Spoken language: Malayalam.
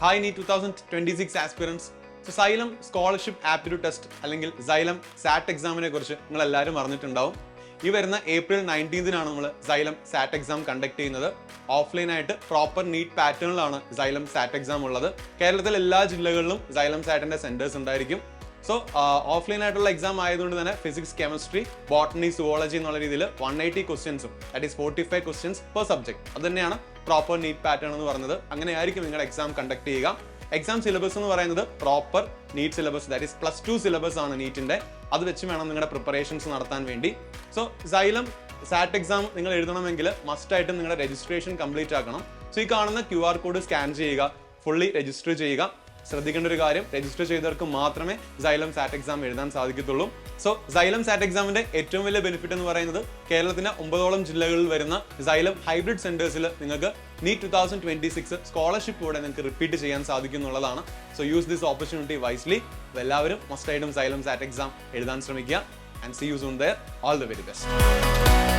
ഹായ് നീ 2026 aspirants. Xylem scholarship aptitude test അല്ലെങ്കിൽ സൈലം സാറ്റ് എക്സാമിനെ കുറിച്ച് നിങ്ങൾ എല്ലാവരും അറിഞ്ഞിട്ടുണ്ടാവും. ഈ വരുന്ന ഏപ്രിൽ 19-നാണ് നമ്മൾ സൈലം സാറ്റ് എക്സാം കണ്ടക്ട് ചെയ്യുന്നത്. ഓഫ്ലൈനായിട്ട് പ്രോപ്പർ നീറ്റ് പാറ്റേണിലാണ് സൈലം സാറ്റ് എക്സാം ഉള്ളത്. കേരളത്തിലെ എല്ലാ ജില്ലകളിലും സൈലം സാറ്റിന്റെ സെന്റേഴ്സ് ഉണ്ടായിരിക്കും. സോ ഓഫ്ലൈൻ ആയിട്ടുള്ള എക്സാം ആയതുകൊണ്ട് തന്നെ ഫിസിക്സ്, കെമിസ്ട്രി, ബോട്ടണി, സുവോളജി എന്നുള്ള രീതിയിൽ 180 ക്വസ്റ്റ്യൻസും that is 45 questions per subject. അത് തന്നെയാണ് പ്രോപ്പർ നീറ്റ് പാറ്റേൺ എന്ന് പറയുന്നത്. അങ്ങനെയായിരിക്കും നിങ്ങളുടെ എക്സാം കണ്ടക്ട് ചെയ്യുക. എക്സാം സിലബസ് എന്ന് പറയുന്നത് proper NEET syllabus, that is +2 syllabus ആണ് നീറ്റിന്റെ. അത് വെച്ച് വേണം നിങ്ങളുടെ പ്രിപ്പറേഷൻസ് നടത്താൻ വേണ്ടി. സോ സൈലം സാറ്റ് എക്സാം നിങ്ങൾ എഴുതണമെങ്കിൽ മസ്റ്റ് ആയിട്ടും നിങ്ങളുടെ രജിസ്ട്രേഷൻ കംപ്ലീറ്റ് ആക്കണം. സോ ഈ കാണുന്ന QR കോഡ് സ്കാൻ ചെയ്യുക, ഫുള്ളി രജിസ്റ്റർ ചെയ്യുക. ശ്രദ്ധിക്കേണ്ട ഒരു കാര്യം, രജിസ്റ്റർ ചെയ്തവർക്ക് മാത്രമേ സൈലം സാറ്റ് എക്സാം എഴുതാൻ സാധിക്കത്തുള്ളൂ. സോ സൈലം സാറ്റ് എക്സാമിന്റെ ഏറ്റവും വലിയ ബെനിഫിറ്റ് എന്ന് പറയുന്നത് കേരളത്തിന്റെ 9ഓളം ജില്ലകളിൽ വരുന്ന സൈലം ഹൈബ്രിഡ് സെന്റേഴ്സിൽ നിങ്ങൾക്ക് നീറ്റ് 2026 സ്കോളർഷിപ്പ് കൂടെ നിങ്ങൾക്ക് റിപ്പീറ്റ് ചെയ്യാൻ സാധിക്കും എന്നുള്ളതാണ്. So use this opportunity wisely. എല്ലാവരും മസ്റ്റ് ആയിട്ടും സൈലം സാറ്റ് എക്സാം എഴുതാൻ ശ്രമിക്കുക. And see you soon there. All the very best.